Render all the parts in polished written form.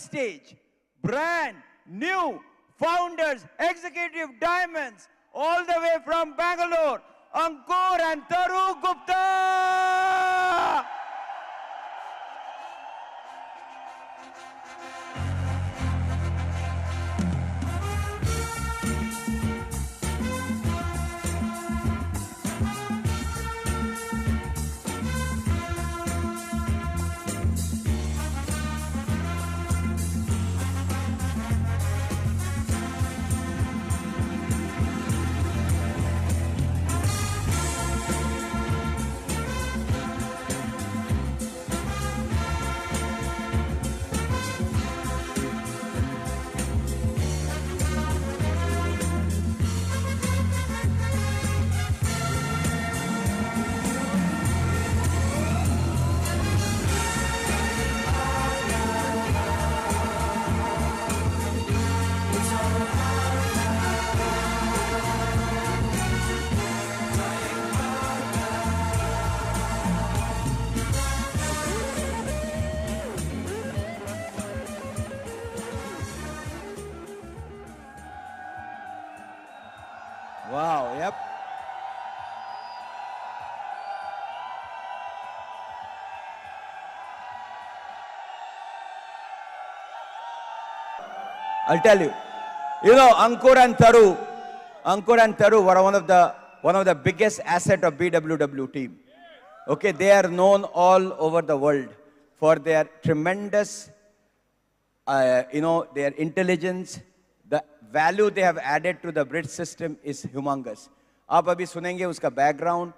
stage, brand new founders, executive diamonds, all the way from Bangalore, Ankur and Taru Gupta. Wow, yep. I'll tell you. You know, Ankur and Taru were one of the biggest asset of BWW team. Okay, they are known all over the world for their tremendous, their intelligence. The value they have added to the bridge system is humongous. आप अभी सुनेंगे उसका background,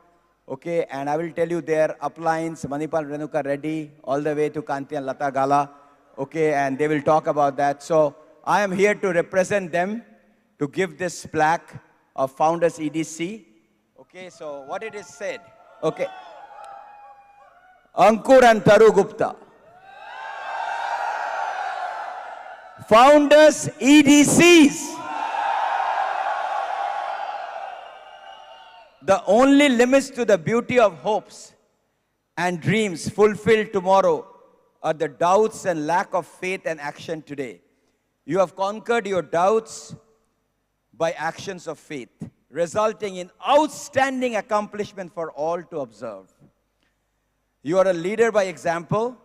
okay, and I will tell you their uplines, Manipal Renuka Reddy, all the way to Kanti and Lata Gala, okay, and they will talk about that. So I am here to represent them, to give this plaque of Founders EDC. Okay, so what it is said, okay. Ankur and Taru Gupta. Founders EDCs. The only limits to the beauty of hopes and dreams fulfilled tomorrow are the doubts and lack of faith and action today. You have conquered your doubts by actions of faith, resulting in outstanding accomplishment for all to observe. You are a leader by example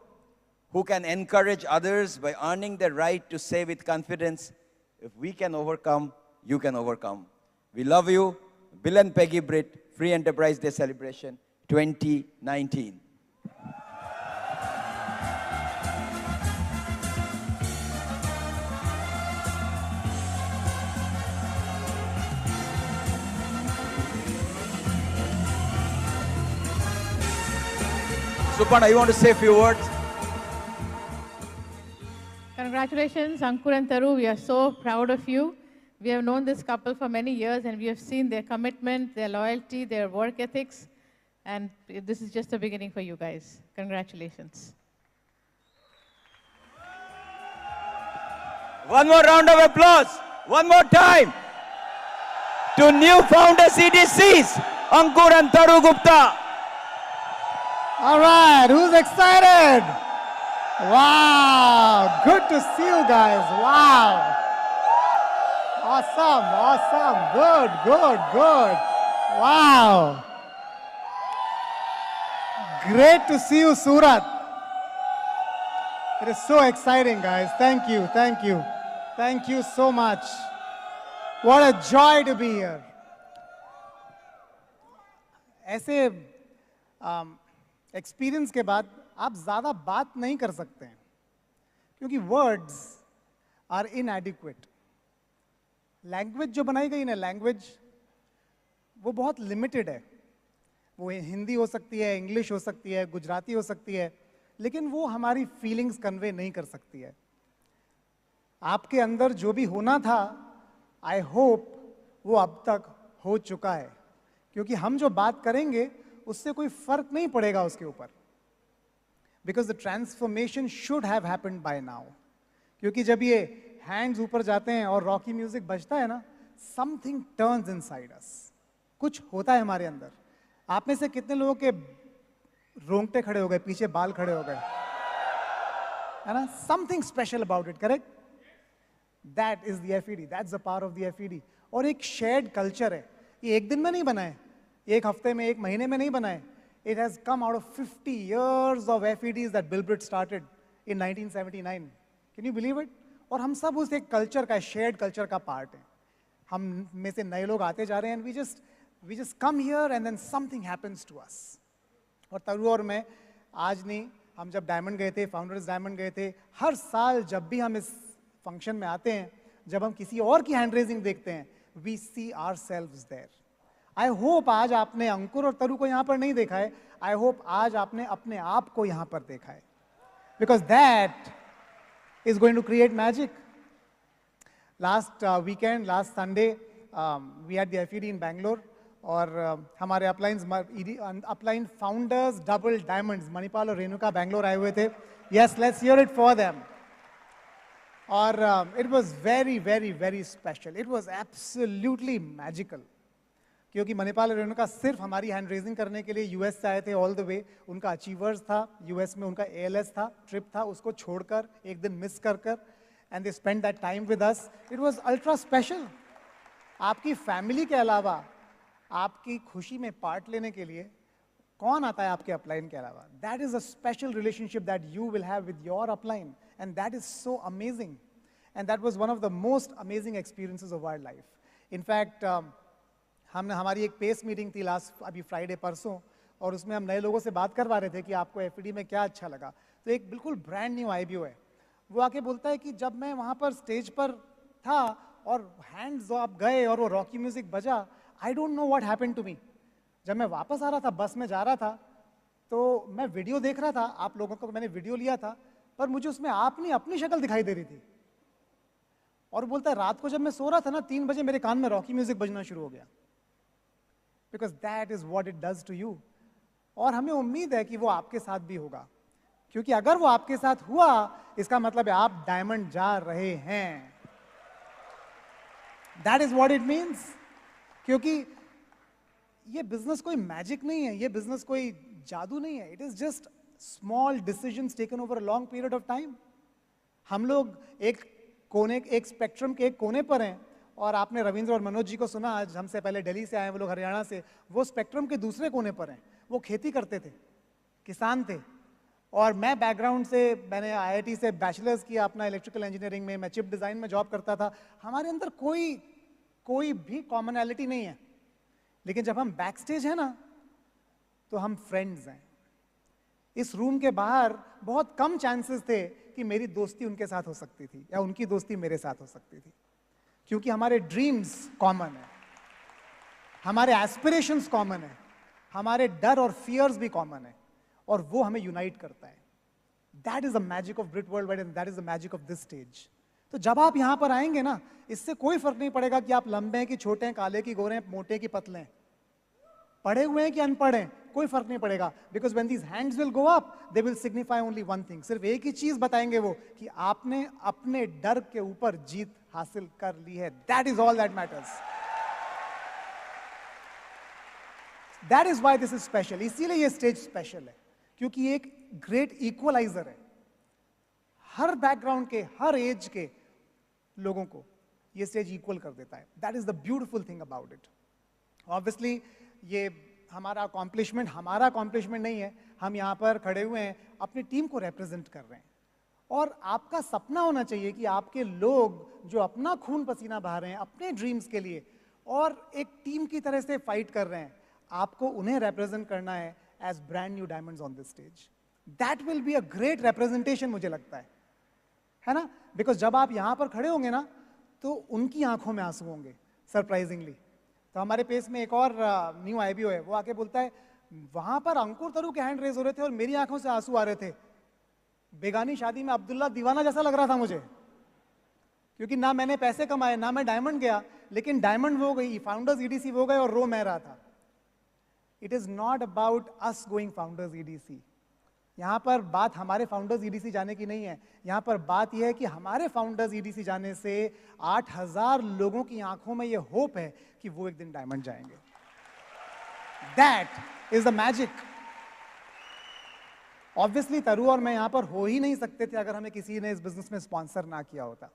who can encourage others by earning the right to say with confidence, if we can overcome, you can overcome. We love you. Bill and Peggy Britt, Free Enterprise Day Celebration 2019. Suparna, you want to say a few words? Congratulations, Ankur and Taru. We are so proud of you. We have known this couple for many years, and we have seen their commitment, their loyalty, their work ethics. And this is just the beginning for you guys. Congratulations. One more round of applause. One more time. To new founders EDCs, Ankur and Taru Gupta. All right, who's excited? Wow, good to see you guys. Wow. Awesome, awesome. Good, good, good. Wow. Great to see you, Surat. It is so exciting, guys. Thank you, thank you. Thank you so much. What a joy to be here. ऐसे experience के बाद आप ज़्यादा बात नहीं कर सकते हैं क्योंकि वर्ड्स आर इनएडिक्वेट. लैंग्वेज जो बनाई गई ना, लैंग्वेज वो बहुत लिमिटेड है. वो हिंदी हो सकती है, इंग्लिश हो सकती है, गुजराती हो सकती है, लेकिन वो हमारी फीलिंग्स कन्वे नहीं कर सकती है. आपके अंदर जो भी होना था, आई होप वो अब तक हो चुका है, क्योंकि हम जो बात करेंगे उससे कोई फर्क नहीं पड़ेगा उसके ऊपर. Because the transformation should have happened bye now. क्योंकि जब ये हैंड्स ऊपर जाते हैं और रॉकी म्यूजिक बजता है ना, समथिंग टर्न्स इनसाइड अस. कुछ होता है हमारे अंदर. आप में से कितने लोगों के रोंगटे खड़े हो गए, पीछे बाल खड़े हो गए? है ना, something special about it, correct? That is the FED, that's the power of the FED. और एक शेयर्ड कल्चर है, ये एक दिन में नहीं बना है, एक हफ्ते में, एक महीने में नहीं बना है। It has come out of 50 years of FEDs that Bill Britt started in 1979. Can you believe it? और हम सब उस एक कल्चर का, शेयर्ड कल्चर का पार्ट हैं। हम में से नए लोग आते जा रहे हैं, we just come here and then something happens to us. और तरु और मैं आज नहीं, हम जब डायमंड गए थे, फाउंडर्स डायमंड गए थे, हर साल जब भी हम इस फंक्शन में आते हैं, जब हम किसी और की हैंड रेजिंग देखते हैं, we see ourselves there. I hope आज आपने अंकुर और तरु को यहां पर नहीं देखा है, आई होप आज आपने अपने आप को यहां पर देखा है, because that is going to create magic. Last weekend, last Sunday, we had the FED in Bangalore, और हमारे upline founders double diamonds Manipal और रेणुका बैंगलोर आए हुए थे। Yes, let's hear it for them. और it was very very very special, it was absolutely magical, क्योंकि मणिपाल और रेणुका सिर्फ हमारी हैंड रेजिंग करने के लिए यूएस से आए थे ऑल द वे। उनका अचीवर्स था, यूएस में उनका एएलएस था, ट्रिप था, उसको छोड़कर एक दिन मिस कर and they spend that time with us. It was ultra special. आपकी फैमिली के अलावा आपकी खुशी में पार्ट लेने के लिए कौन आता है आपके अपलाइन के अलावा? That is a special relationship that you will have with your upline, and that is so amazing, and that was one of the most amazing experiences of our life. In fact हमारी एक pace meeting थी last, अभी Friday परसों, और उसमें हम नए लोगों से बात करवा रहे थे कि आपको एफईडी में क्या अच्छा लगा। तो एक बिल्कुल ब्रांड न्यू आईबीओ है, वो आके बोलता है कि जब मैं वहाँ पर स्टेज पर था और हैंड्स आप गए और वो रॉकी म्यूजिक बजा, I don't know what happened to me. जब मैं वापस आ रहा था, बस में जा रहा था, तो मैं वीडियो देख रहा था, आप लोगों को मैंने वीडियो लिया था, पर मुझे उसमें आप नहीं अपनी शक्ल दिखाई दे रही थी। और बोलता है रात को जब मैं सो रहा था ना, 3 बजे मेरे कान में रॉकी म्यूजिक बजना शुरू हो गया, because that is what it does to you. और हमें उम्मीद है कि वो आपके साथ भी होगा, क्योंकि अगर वो आपके साथ हुआ, इसका मतलब है आप डायमंड जा रहे हैं। That is what it means. क्योंकि ये बिजनेस कोई मैजिक नहीं है, ये बिजनेस कोई जादू नहीं है, it is just small decisions taken over a long period of time. हम लोग एक स्पेक्ट्रम के एक कोने पर हैं, और आपने रविंद्र और मनोज जी को सुना, आज हमसे पहले दिल्ली से आए, वो लोग हरियाणा से, वो स्पेक्ट्रम के दूसरे कोने पर हैं। वो खेती करते थे, किसान थे, और मैं बैकग्राउंड से, मैंने आईआईटी से बैचलर्स किया अपना इलेक्ट्रिकल इंजीनियरिंग में, मैं चिप डिज़ाइन में जॉब करता था। हमारे अंदर कोई भी कॉमनैलिटी नहीं है, लेकिन जब हम बैक स्टेज है ना, तो हम फ्रेंड्स हैं। इस रूम के बाहर बहुत कम चांसेस थे कि मेरी दोस्ती उनके साथ हो सकती थी या उनकी दोस्ती मेरे साथ हो सकती थी, क्योंकि हमारे ड्रीम्स कॉमन है, हमारे एस्पिरेशंस कॉमन है, हमारे डर और फियर्स भी कॉमन है, और वो हमें यूनाइट करता है। That is the magic of Britt world wide, and that is the magic of this stage. तो जब आप यहां पर आएंगे ना, इससे कोई फर्क नहीं पड़ेगा कि आप लंबे हैं कि छोटे हैं, काले की गोरे हैं, मोटे की पतले हैं, पढ़े हुए हैं कि अनपढ़ हैं, कोई फर्क नहीं पड़ेगा, because when these hands will go up, they will signify only one thing. सिर्फ एक ही चीज बताएंगे वो, कि आपने अपने डर के ऊपर जीत हासिल कर ली है। That is all that matters. That is why this is special. इसीलिए ये स्टेज स्पेशल है, क्योंकि एक ग्रेट इक्वलाइजर है। हर बैकग्राउंड के, हर एज के लोगों को ये स्टेज इक्वल कर देता है। That is the beautiful thing about it. Obviously ये हमारा अकॉम्प्लिशमेंट नहीं है, हम यहाँ पर खड़े हुए हैं, अपनी टीम को रिप्रेजेंट कर रहे हैं। और आपका सपना होना चाहिए कि आपके लोग जो अपना खून पसीना बहा रहे हैं अपने ड्रीम्स के लिए, और एक टीम की तरह से फाइट कर रहे हैं, आपको उन्हें रिप्रेजेंट करना है as brand new diamonds on this stage. That will be a great representation, मुझे लगता है ना? बिकॉज जब आप यहाँ पर खड़े होंगे ना, तो उनकी आंखों में आंसू होंगे, सरप्राइजिंगली। तो हमारे पेस में एक और न्यू आईबीओ है, वो आके बोलता है वहां पर अंकुर तरु के हैंड रेज हो रहे थे और मेरी आंखों से आंसू आ रहे थे। बेगानी शादी में अब्दुल्ला दीवाना जैसा लग रहा था मुझे, क्योंकि ना मैंने पैसे कमाए, ना मैं डायमंड गया, लेकिन डायमंड वो गई, फाउंडर्स ईडीसी वो गए, और रो मैं रहा था। It is not about us going founders EDC. यहां पर बात हमारे फाउंडर्स ईडीसी जाने की नहीं है, यहां पर बात यह है कि हमारे फाउंडर्स ईडीसी जाने से 8000 लोगों की आंखों में यह होप है कि वो एक दिन डायमंड जाएंगे। That is the magic. Obviously तरु और मैं यहाँ पर हो ही नहीं सकते थे अगर हमें किसी ने इस बिजनेस में स्पॉन्सर ना किया होता।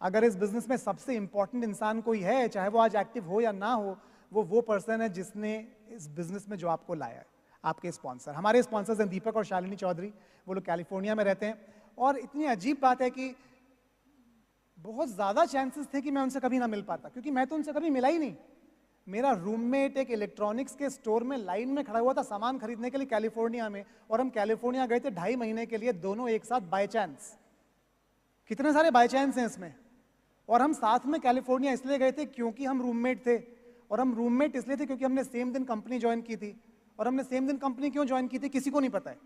अगर इस बिजनेस में सबसे इंपॉर्टेंट इंसान कोई है, चाहे वो आज एक्टिव हो या ना हो, वो पर्सन है जिसने इस बिजनेस में जो आपको लाया है, आपके स्पॉन्सर। हमारे स्पॉन्सर्स हैं दीपक और शालिनी चौधरी, वो लोग कैलिफोर्निया में रहते हैं। और इतनी अजीब बात है कि बहुत ज़्यादा चांसेस थे कि मैं उनसे कभी ना मिल पाता, क्योंकि मैं तो उनसे कभी मिला ही नहीं। मेरा रूममेट एक इलेक्ट्रॉनिक्स के स्टोर में लाइन में खड़ा हुआ था सामान खरीदने के लिए कैलिफोर्निया में, और हम कैलिफोर्निया गए थे 2.5 महीने के लिए, दोनों एक साथ बाय चांस। कितने सारे बाय चांस हैं इसमें। और हम साथ में कैलिफोर्निया इसलिए गए थे क्योंकि हम रूममेट थे, और हम रूममेट इसलिए थे क्योंकि हमने सेम दिन कंपनी ज्वाइन की थी। और हमने सेम दिन कंपनी क्यों ज्वाइन की थी किसी को नहीं पता है।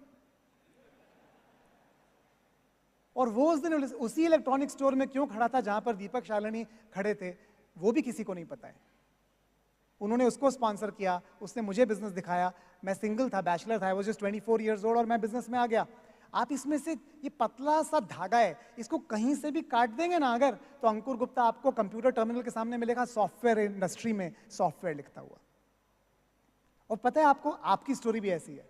और वो उस दिन उसी इलेक्ट्रॉनिक स्टोर में क्यों खड़ा था जहां पर दीपक शालिनी खड़े थे, वो भी किसी को नहीं पता है। उन्होंने उसको स्पॉन्सर किया, उसने मुझे बिजनेस दिखाया। मैं सिंगल था, बैचलर था, I was just 24 years old, और मैं बिजनेस में आ गया। आप इसमें से ये पतला सा धागा है, इसको कहीं से भी काट देंगे ना अगर, तो अंकुर गुप्ता आपको कंप्यूटर टर्मिनल के सामने मिलेगा सॉफ्टवेयर इंडस्ट्री में सॉफ्टवेयर लिखता हुआ। और पता है आपको, आपकी स्टोरी भी ऐसी है।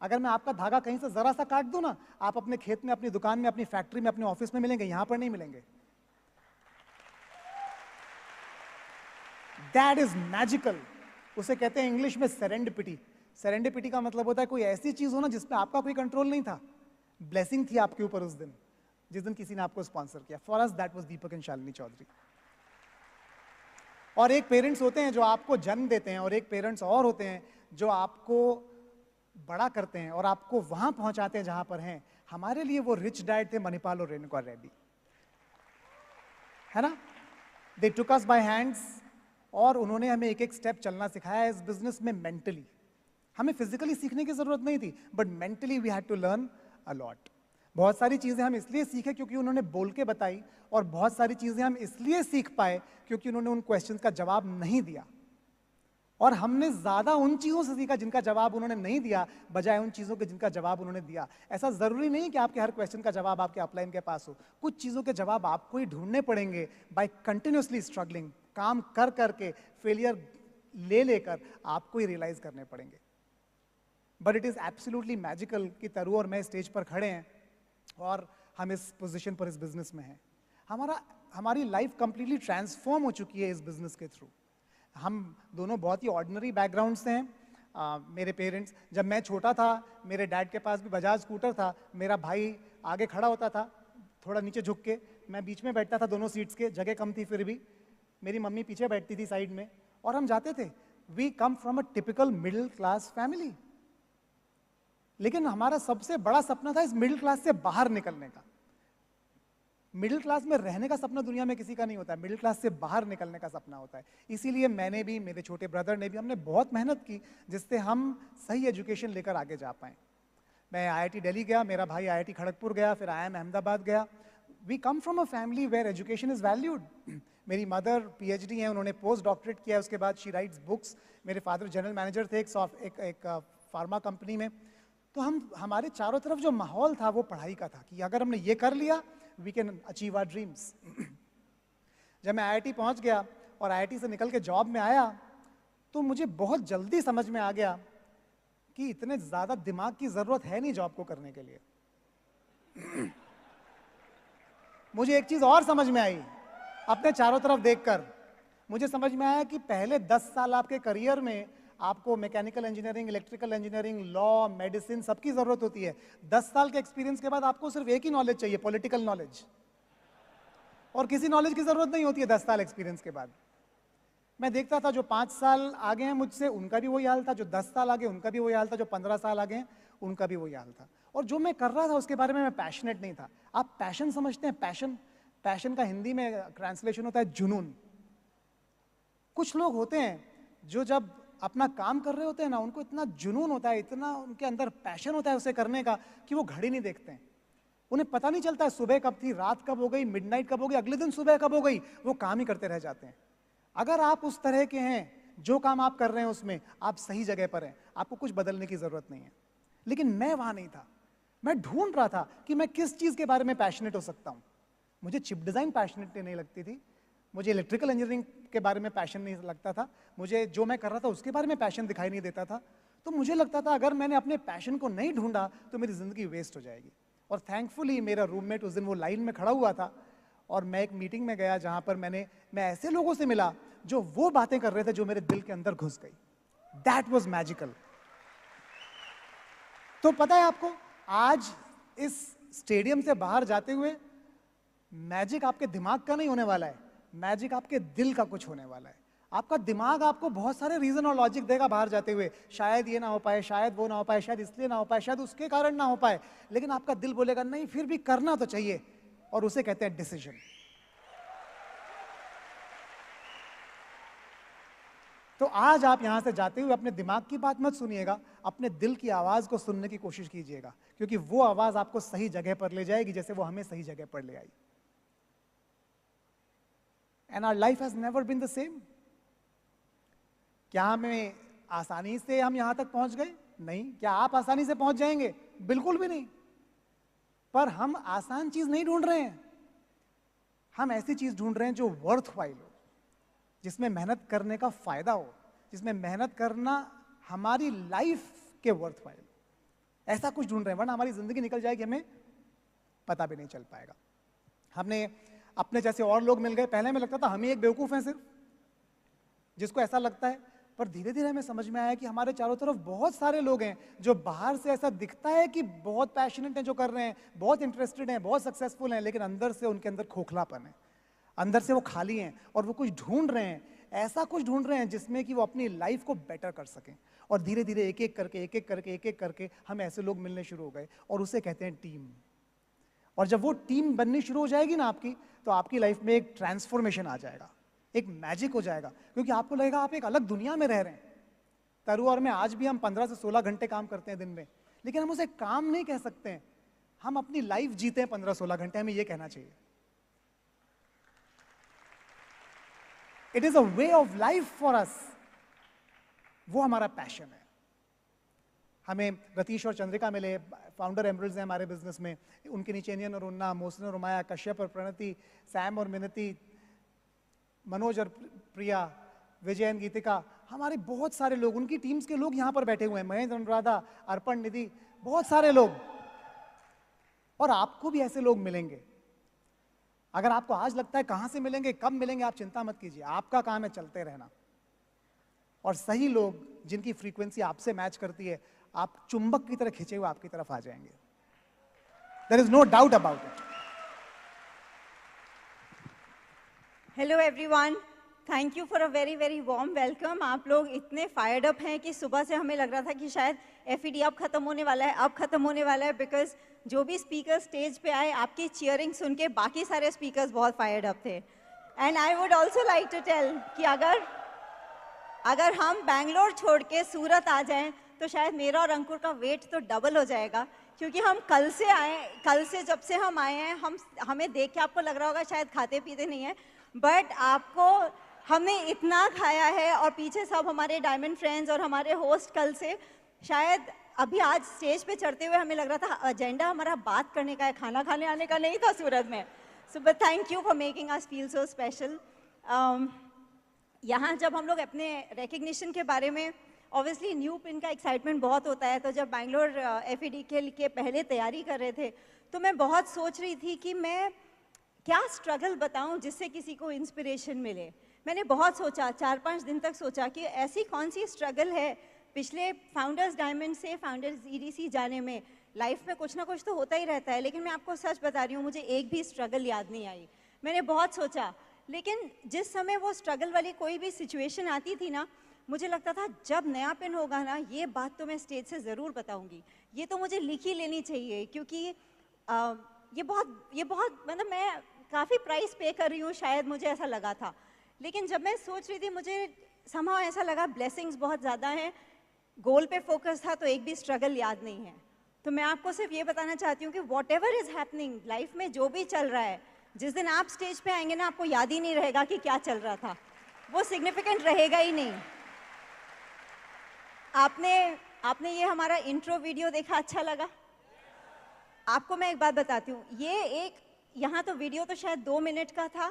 अगर मैं आपका धागा कहीं से जरा सा काट दूं ना, आप अपने खेत में, अपनी दुकान में, अपनी फैक्ट्री में, अपने ऑफिस में मिलेंगे, यहां पर नहीं मिलेंगे। That is magical. उसे कहते हैं इंग्लिश में सेरेंडिपिटी। सेरेंडिपिटी का मतलब होता है कोई ऐसी चीज हो ना जिसपे आपका कोई कंट्रोल नहीं था, ब्लेसिंग थी आपके ऊपर उस दिन, जिस दिन किसी ने आपको स्पॉन्सर किया। For us that was Deepak and Shalini Chaudhary. और एक पेरेंट्स होते हैं जो आपको जन्म देते हैं, और एक पेरेंट्स और होते हैं जो आपको बड़ा करते हैं और आपको वहां पहुंचाते हैं जहां पर हैं। हमारे लिए वो रिच डैड थे मणिपाल और रेणुका रेड्डी, है ना। दे टुक अस बाय हैंड्स, और उन्होंने हमें एक एक स्टेप चलना सिखाया इस बिजनेस में। मेंटली हमें फिजिकली सीखने की जरूरत नहीं थी, but mentally we had to learn a lot. बहुत सारी चीजें हम इसलिए सीखे क्योंकि उन्होंने बोल के बताई, और बहुत सारी चीजें हम इसलिए सीख पाए क्योंकि उन्होंने उन क्वेश्चंस का जवाब नहीं दिया। और हमने ज्यादा उन चीजों से सीखा जिनका जवाब उन्होंने नहीं दिया, बजाय उन चीजों के जिनका जवाब उन्होंने दिया। ऐसा जरूरी नहीं कि आपके हर क्वेश्चन का जवाब आपके अपलाइन के पास हो। कुछ चीजों के जवाब आपको ही ढूंढने पड़ेंगे बाय कंटिन्यूअसली स्ट्रगलिंग। काम कर करके, फेलियर ले लेकर आपको ही रियलाइज करने पड़ेंगे। But it is absolutely magical कि तरु और मैं स्टेज पर खड़े हैं और हम इस पोजीशन पर इस बिजनेस में हैं। हमारी लाइफ कंप्लीटली ट्रांसफॉर्म हो चुकी है इस बिजनेस के थ्रू। हम दोनों बहुत ही ऑर्डिनरी बैकग्राउंड से हैं। मेरे पेरेंट्स, जब मैं छोटा था मेरे डैड के पास भी बजाज स्कूटर था। मेरा भाई आगे खड़ा होता था थोड़ा नीचे झुक के, मैं बीच में बैठता था दोनों सीट्स के, जगह कम थी फिर भी। मेरी मम्मी पीछे बैठती थी साइड में, और हम जाते थे। We come from a typical middle class family. लेकिन हमारा सबसे बड़ा सपना था इस मिडिल क्लास से बाहर निकलने का। मिडिल क्लास में रहने का सपना दुनिया में किसी का नहीं होता है, मिडिल क्लास से बाहर निकलने का सपना होता है। इसीलिए मैंने भी, मेरे छोटे ब्रदर ने भी, हमने बहुत मेहनत की जिससे हम सही एजुकेशन लेकर आगे जा पाए। मैं IIT दिल्ली गया, मेरा भाई IIT खड़गपुर गया, फिर IIM अहमदाबाद गया। We come from a family where education is valued. मेरी मदर PhD हैं, उन्होंने पोस्ट डॉक्टरेट किया, उसके बाद शी राइट्स बुक्स। मेरे फादर जनरल मैनेजर थे एक फार्मा कंपनी में। तो हमारे चारों तरफ जो माहौल था वो पढ़ाई का था कि अगर हमने ये कर लिया we can achieve our dreams. जब मैं IIT पहुंच गया और IIT से निकल के जॉब में आया, तो मुझे बहुत जल्दी समझ में आ गया कि इतने ज्यादा दिमाग की जरूरत है नहीं जॉब को करने के लिए। मुझे एक चीज और समझ में आई अपने चारों तरफ देखकर। मुझे समझ में आया कि पहले 10 साल आपके करियर में आपको mechanical engineering, electrical engineering, law, medicine सबकी जरूरत होती है। 10 साल के एक्सपीरियंस के बाद आपको सिर्फ एक ही नॉलेज चाहिए, पॉलिटिकल नॉलेज, और किसी नॉलेज की जरूरत नहीं होती है 10 साल एक्सपीरियंस के बाद। मैं देखता था जो 5 साल आगे हैं मुझसे उनका भी वही हाल था, जो 10 साल आगे उनका भी वही हाल था, जो 15 साल आगे हैं उनका भी वही हाल था। और जो मैं कर रहा था उसके बारे में मैं पैशनेट नहीं था। आप पैशन समझते हैं? पैशन का हिंदी में ट्रांसलेशन होता है जुनून। कुछ लोग होते हैं जो जब अपना काम कर रहे होते हैं ना, उनको इतना जुनून होता है, इतना उनके अंदर पैशन होता है उसे करने का कि वो घड़ी नहीं देखते हैं। उन्हें पता नहीं चलता है सुबह कब थी, रात कब हो गई, मिडनाइट कब हो गई, अगले दिन सुबह कब हो गई, वो काम ही करते रह जाते हैं। अगर आप उस तरह के हैं, जो काम आप कर रहे हैं उसमें आप सही जगह पर हैं, आपको कुछ बदलने की जरूरत नहीं है। लेकिन मैं वहां नहीं था। मैं ढूंढ रहा था कि मैं किस चीज के बारे में पैशनेट हो सकता हूं। मुझे चिप डिजाइन पैशनेट नहीं लगती थी, मुझे इलेक्ट्रिकल इंजीनियरिंग के बारे में पैशन नहीं लगता था, मुझे जो मैं कर रहा था उसके बारे में पैशन दिखाई नहीं देता था। तो मुझे लगता था अगर मैंने अपने पैशन को नहीं ढूंढा तो मेरी ज़िंदगी वेस्ट हो जाएगी। और थैंकफुली मेरा रूममेट उस दिन वो लाइन में खड़ा हुआ था और मैं एक मीटिंग में गया जहाँ पर मैं ऐसे लोगों से मिला जो वो बातें कर रहे थे जो मेरे दिल के अंदर घुस गई। That was magical. तो पता है आपको, आज इस स्टेडियम से बाहर जाते हुए मैजिक आपके दिमाग का नहीं होने वाला है, मैजिक आपके दिल का कुछ होने वाला है। आपका दिमाग आपको बहुत सारे रीजन और लॉजिक देगा बाहर जाते हुए, शायद ये ना हो पाए, शायद वो ना हो पाए, शायद इसलिए ना हो पाए, शायद उसके कारण ना हो पाए, लेकिन आपका दिल बोलेगा नहीं फिर भी करना तो चाहिए, और उसे कहते हैं डिसीजन। तो आज आप यहां से जाते हुए अपने दिमाग की बात मत सुनिएगा, अपने दिल की आवाज को सुनने की कोशिश कीजिएगा, क्योंकि वो आवाज आपको सही जगह पर ले जाएगी जैसे वो हमें सही जगह पर ले आई। And our life has never been the same. क्या हमें आसानी से हम यहां तक पहुंच गए? नहीं। क्या आप आसानी से पहुंच जाएंगे? बिल्कुल भी नहीं। पर हम आसान चीज नहीं ढूंढ रहे हैं, हम ऐसी चीज ढूंढ रहे हैं जो वर्थ वाइल हो, जिसमें मेहनत करने का फायदा हो, जिसमें मेहनत करना हमारी लाइफ के वर्थ वाइल, ऐसा कुछ ढूंढ रहे हैं, वरना हमारी जिंदगी निकल जाएगी, हमें पता भी नहीं चल पाएगा। हमने अपने जैसे और लोग मिल गए, पहले में लगता था हम ही एक बेवकूफ हैं सिर्फ, जिसको ऐसा लगता है, पर धीरे धीरे हमें समझ में आया कि हमारे चारों तरफ बहुत सारे लोग हैं जो बाहर से ऐसा दिखता है कि बहुत पैशनेट हैं जो कर रहे हैं, बहुत इंटरेस्टेड हैं, बहुत सक्सेसफुल हैं, लेकिन अंदर से उनके अंदर खोखलापन है, अंदर से वो खाली हैं और वो कुछ ढूंढ रहे हैं, ऐसा कुछ ढूंढ रहे हैं जिसमें कि वो अपनी लाइफ को बेटर कर सकें। और धीरे धीरे एक एक करके हम ऐसे लोग मिलने शुरू हो गए, और उसे कहते हैं टीम। और जब वो टीम बननी शुरू हो जाएगी ना आपकी, तो आपकी लाइफ में एक ट्रांसफॉर्मेशन आ जाएगा, एक मैजिक हो जाएगा, क्योंकि आपको लगेगा आप एक अलग दुनिया में रह रहे हैं। तरु और मैं आज भी हम 15 से 16 घंटे काम करते हैं दिन में, लेकिन हम उसे काम नहीं कह सकते हैं, हम अपनी लाइफ जीते हैं 15-16 घंटे, हमें ये कहना चाहिए। It is a way of life for us, वो हमारा पैशन है। हमें रतीश और चंद्रिका मिले, फाउंडर एमरल्ड्स हैं हमारे बिजनेस में, उनके नीचे नियन और उन्ना, मोहसिन और उमाया, कश्यप और प्रणति, सैम और मिनति, मनोज और प्रिया, विजय और गीतिका, हमारे बहुत सारे लोग, उनकी टीम्स के लोग यहाँ पर बैठे हुए हैं, महेंद्र, अनुराधा, अर्पण, निधि, बहुत सारे लोग। और आपको भी ऐसे लोग मिलेंगे। अगर आपको आज लगता है कहाँ से मिलेंगे, कब मिलेंगे, आप चिंता मत कीजिए, आपका काम है चलते रहना। और सही लोग जिनकी फ्रीक्वेंसी आपसे मैच करती है, आप चुंबक की तरह खींचे हुए आपकी तरफ आ जाएंगे। There is no doubt about it. Hello everyone, thank you for a very very warm welcome. आप लोग इतने फायर्ड अप हैं कि सुबह से हमें लग रहा था कि शायद एफईडी अब खत्म होने वाला है, अब खत्म होने वाला है, बिकॉज जो भी स्पीकर स्टेज पे आए, आपकी चीयरिंग सुन के बाकी सारे स्पीकर्स बहुत फायर्ड अप थे। And I would also like to tell कि अगर हम बैंगलोर छोड़ के सूरत आ जाएं तो शायद मेरा और अंकुर का वेट तो डबल हो जाएगा, क्योंकि हम कल से जब से हम आए हैं, हमें देख के आपको लग रहा होगा शायद खाते पीते नहीं है, बट आपको हमने इतना खाया है। और पीछे सब हमारे डायमंड फ्रेंड्स और हमारे होस्ट कल से, शायद अभी आज स्टेज पे चढ़ते हुए हमें लग रहा था एजेंडा हमारा बात करने का है, खाना खाने आने का नहीं था सूरत में। So but thank you for making us feel so special. यहाँ जब हम लोग अपने रिकग्निशन के बारे में, ऑब्वियसली न्यू पिन का एक्साइटमेंट बहुत होता है, तो जब बैंगलोर एफईडी के लिए पहले तैयारी कर रहे थे तो मैं बहुत सोच रही थी कि मैं क्या स्ट्रगल बताऊं जिससे किसी को इंस्पिरेशन मिले। मैंने बहुत सोचा, 4-5 दिन तक सोचा कि ऐसी कौन सी स्ट्रगल है पिछले फाउंडर्स डायमंड से फाउंडर्स ईडीसी जाने में। लाइफ में कुछ ना कुछ तो होता ही रहता है, लेकिन मैं आपको सच बता रही हूँ, मुझे एक भी स्ट्रगल याद नहीं आई। मैंने बहुत सोचा, लेकिन जिस समय वो स्ट्रगल वाली कोई भी सिचुएशन आती थी ना, मुझे लगता था जब नया पिन होगा ना, ये बात तो मैं स्टेज से ज़रूर बताऊंगी, ये तो मुझे लिख ही लेनी चाहिए, क्योंकि ये बहुत मतलब मैं काफ़ी प्राइस पे कर रही हूँ, शायद मुझे ऐसा लगा था। लेकिन जब मैं सोच रही थी, मुझे somehow ऐसा लगा ब्लेसिंग्स बहुत ज़्यादा हैं, गोल पे फोकस था, तो एक भी स्ट्रगल याद नहीं है। तो मैं आपको सिर्फ ये बताना चाहती हूँ कि what ever is happening life में, जो भी चल रहा है, जिस दिन आप स्टेज पे आएंगे ना, आपको याद ही नहीं रहेगा कि क्या चल रहा था, वो सिग्निफिकेंट रहेगा ही नहीं। आपने ये हमारा इंट्रो वीडियो देखा, अच्छा लगा आपको? मैं एक बात बताती हूँ, यहाँ तो वीडियो तो शायद 2 मिनट का था,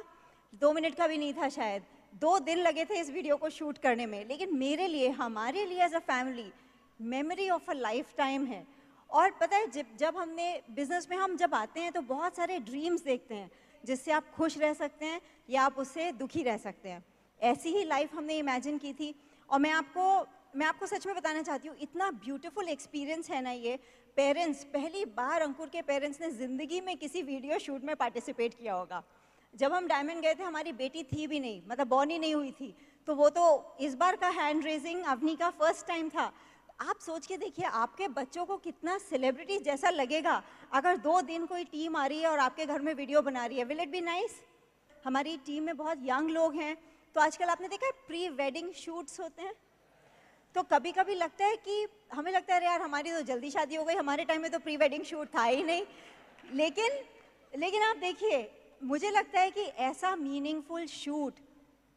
2 मिनट का भी नहीं था शायद, 2 दिन लगे थे इस वीडियो को शूट करने में। लेकिन मेरे लिए, हमारे लिए as a family, memory of a lifetime है। और पता है जब हमने बिजनेस में हम जब आते हैं तो बहुत सारे ड्रीम्स देखते हैं जिससे आप खुश रह सकते हैं या आप उससे दुखी रह सकते हैं। ऐसी ही लाइफ हमने इमेजिन की थी। और मैं आपको सच में बताना चाहती हूँ, इतना ब्यूटीफुल एक्सपीरियंस है ना ये। पेरेंट्स, पहली बार अंकुर के पेरेंट्स ने ज़िंदगी में किसी वीडियो शूट में पार्टिसिपेट किया होगा। जब हम डायमंड गए थे हमारी बेटी थी भी नहीं, मतलब बॉर्न ही नहीं हुई थी, तो वो तो इस बार का हैंड रेजिंग अवनी का फर्स्ट टाइम था। आप सोच के देखिए आपके बच्चों को कितना सेलिब्रिटी जैसा लगेगा अगर 2 दिन कोई टीम आ रही है और आपके घर में वीडियो बना रही है। Will it be nice? हमारी टीम में बहुत यंग लोग हैं, तो आजकल आपने देखा है प्री वेडिंग शूट्स होते हैं, तो कभी कभी लगता है कि हमें लगता है यार हमारी तो जल्दी शादी हो गई, हमारे टाइम में तो प्री वेडिंग शूट था ही नहीं। लेकिन आप देखिए, मुझे लगता है कि ऐसा meaningful shoot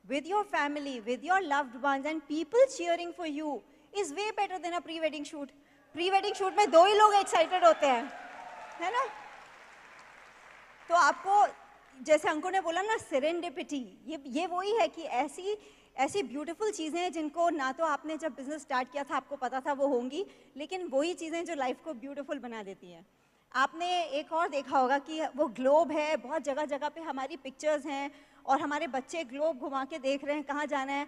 with your family, with your loved ones and people cheering for you is way better than a pre-wedding shoot. Pre-wedding shoot में 2 ही लोग excited होते हैं, है ना? तो आपको, जैसे अंकुर ने बोला ना, serendipity, ये वही है कि ऐसी ब्यूटीफुल चीज़ें हैं जिनको ना तो आपने जब बिजनेस स्टार्ट किया था आपको पता था वो होंगी, लेकिन वही चीज़ें जो लाइफ को ब्यूटीफुल बना देती हैं। आपने एक और देखा होगा कि वो ग्लोब है, बहुत जगह जगह पे हमारी पिक्चर्स हैं और हमारे बच्चे ग्लोब घुमा के देख रहे हैं कहाँ जाना है।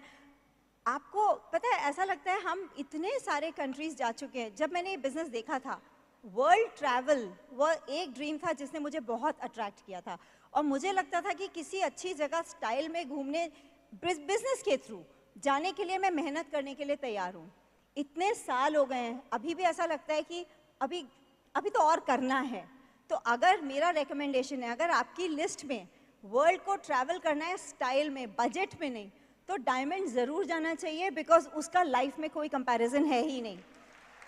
आपको पता है, ऐसा लगता है हम इतने सारे कंट्रीज जा चुके हैं। जब मैंने ये बिजनेस देखा था, वर्ल्ड ट्रैवल वो एक ड्रीम था जिसने मुझे बहुत अट्रैक्ट किया था। और मुझे लगता था कि किसी अच्छी जगह स्टाइल में घूमने, बिजनेस के थ्रू जाने के लिए मैं मेहनत करने के लिए तैयार हूँ। इतने साल हो गए हैं, अभी भी ऐसा लगता है कि अभी तो और करना है। तो अगर मेरा रिकमेंडेशन है, अगर आपकी लिस्ट में वर्ल्ड को ट्रैवल करना है स्टाइल में, बजट में नहीं, तो डायमंड ज़रूर जाना चाहिए, बिकॉज उसका लाइफ में कोई कंपैरिजन है ही नहीं।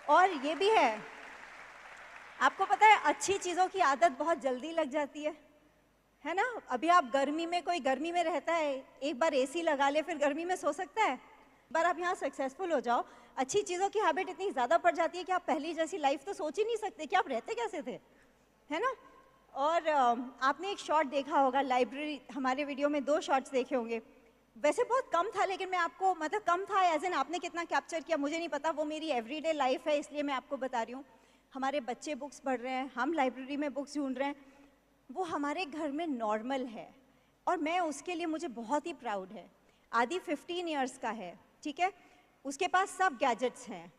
और ये भी है, आपको पता है अच्छी चीज़ों की आदत बहुत जल्दी लग जाती है ना? अभी आप गर्मी में, कोई गर्मी में रहता है, एक बार एसी लगा ले फिर गर्मी में सो सकता है? एक बार आप यहाँ सक्सेसफुल हो जाओ, अच्छी चीज़ों की हैबिट इतनी ज़्यादा पड़ जाती है कि आप पहली जैसी लाइफ तो सोच ही नहीं सकते कि आप रहते कैसे थे, है ना? और आपने एक शॉट देखा होगा लाइब्रेरी, हमारे वीडियो में 2 शॉट्स देखे होंगे। वैसे बहुत कम था, लेकिन मैं आपको, मतलब कम था एज एन आपने कितना कैप्चर किया मुझे नहीं पता, वो मेरी एवरीडे लाइफ है इसलिए मैं आपको बता रही हूँ। हमारे बच्चे बुक्स पढ़ रहे हैं, हम लाइब्रेरी में बुक्स ढूंढ रहे हैं, वो हमारे घर में नॉर्मल है और मैं उसके लिए, मुझे बहुत ही प्राउड है। आदि 15 ईयर्स का है, ठीक है, उसके पास सब गैजेट्स हैं,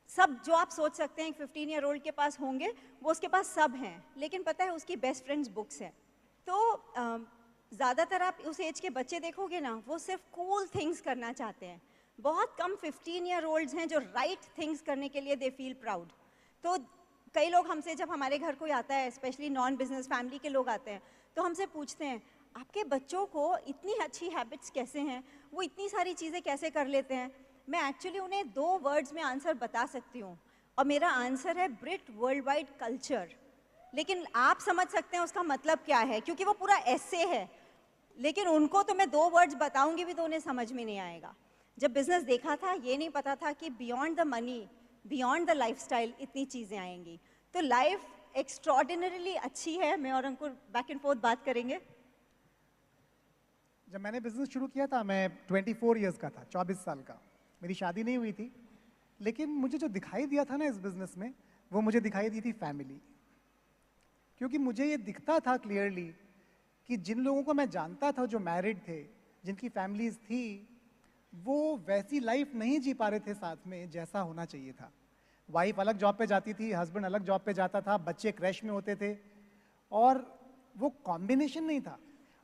सब जो आप सोच सकते हैं 15 ईयर ओल्ड के पास होंगे वो उसके पास सब हैं। लेकिन पता है उसकी बेस्ट फ्रेंड्स बुक्स हैं। तो ज़्यादातर आप उस एज के बच्चे देखोगे ना, वो सिर्फ कूल थिंग्स करना चाहते हैं। बहुत कम 15 ईयर ओल्ड्स हैं जो राइट थिंग्स करने के लिए दे फील प्राउड। तो कई लोग हमसे, जब हमारे घर कोई आता है, स्पेशली नॉन बिजनेस फैमिली के लोग आते हैं, तो हमसे पूछते हैं आपके बच्चों को इतनी अच्छी हैबिट्स कैसे हैं, वो इतनी सारी चीज़ें कैसे कर लेते हैं। मैं एक्चुअली उन्हें 2 वर्ड्स में आंसर बता सकती हूँ और मेरा आंसर है ब्रिट वर्ल्ड वाइड कल्चर। लेकिन आप समझ सकते हैं उसका मतलब क्या है, क्योंकि वो पूरा ऐसे है। लेकिन उनको तो मैं 2 वर्ड्स बताऊंगी भी तो उन्हें समझ में नहीं आएगा। जब बिजनेस देखा था, ये नहीं पता था कि beyond the money, beyond the lifestyle इतनी चीज़ें आएंगी। तो लाइफ एक्स्ट्रॉर्डिनरीली अच्छी है। मैं और अंकुर बैक एंड फोर्थ बात करेंगे। जब मैंने बिजनेस शुरू किया था मैं 24 इयर्स का था, 24 साल का। मेरी शादी नहीं हुई थी, लेकिन मुझे जो दिखाई दिया था ना इस बिजनेस में, वो मुझे दिखाई दी थी फैमिली। क्योंकि मुझे ये दिखता था क्लियरली कि जिन लोगों को मैं जानता था जो मैरिड थे, जिनकी फैमिलीज थी, वो वैसी लाइफ नहीं जी पा रहे थे साथ में जैसा होना चाहिए था। वाइफ अलग जॉब पे जाती थी, हस्बैंड अलग जॉब पे जाता था, बच्चे क्रैश में होते थे और वो कॉम्बिनेशन नहीं था।